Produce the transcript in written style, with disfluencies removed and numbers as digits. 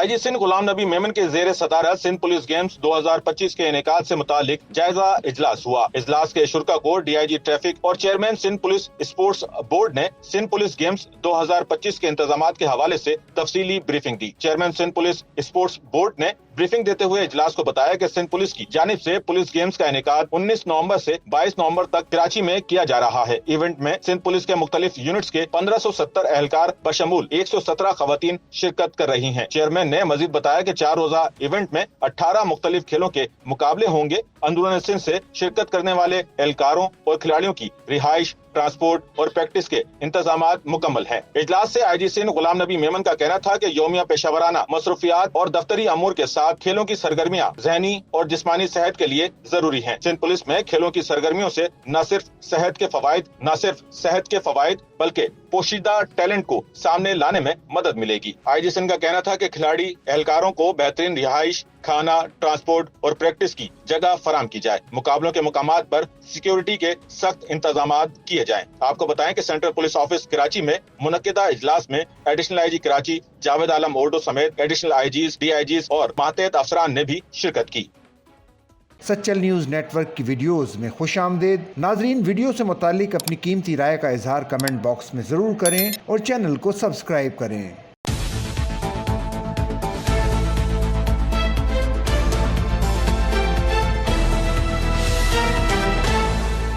आई जी सिंध गुलाम नबी मेमन के जेर सदारत सिंध पुलिस गेम्स 2025 के इनेकाद से मुतालिक जायजा इजलास हुआ। इजलास के शुरा को DIG ट्रैफिक और chairman Sindh police sports board ने सिंध पुलिस गेम्स 2025 के इंतजाम के हवाले से तफसीली ब्रीफिंग दी। Chairman Sindh police sports board ने ब्रीफिंग देते हुए इजलास को बताया कि सिंध पुलिस की जानिब से पुलिस गेम्स का इनेकाद 19 नवंबर से 22 नवंबर तक कराची में किया जा रहा है। इवेंट में सिंध पुलिस के मुख्तलिफ यूनिट्स के 1570 एहलकार बशमूल 117 खवातीन शिरकत कर रही हैं। चेयरमैन ने मजीद बताया कि 4 रोजा इवेंट में 18 मुख्तलिफ खेलों के मुकाबले होंगे। अंदरून सिंध से शिरकत करने वाले एहलकारों और खिलाड़ियों की रिहाइश, ट्रांसपोर्ट और प्रैक्टिस के इंतजामात मुकम्मल हैं। इजलास से IG सिंध गुलाम नबी मेमन का कहना था कि यौमिया पेशावराना मसरूफियात और दफ्तरी अमूर के साथ खेलों की सरगर्मियां जहनी और जिस्मानी सेहत के लिए जरूरी हैं। सिंध पुलिस में खेलों की सरगर्मियों से न सिर्फ सेहत के फवाइद बल्कि पोशीदा टैलेंट को सामने लाने में मदद मिलेगी। IG सिंध का कहना था कि खिलाड़ी एहलकारों को बेहतरीन रिहाइश, खाना, ट्रांसपोर्ट और प्रैक्टिस की जगह फराम की जाए। मुकाबलों के मुकामात पर सिक्योरिटी के सख्त इंतजामात किए जाएं। आपको बताएं कि सेंट्रल पुलिस ऑफिस कराची में मुनक्किदा इजलास में एडिशनल IG कराची जावेद आलम ओल्डो समेत एडिशनल IGs, DIGs और मातहत अफसरान ने भी शिरकत की। सच्चल न्यूज़ नेटवर्क की वीडियोस में खुश आमदेद। नाजरीन, वीडियो से मुतालिक अपनी कीमती राय का इजहार कमेंट बॉक्स में ज़रूर करें और चैनल को सब्सक्राइब करें।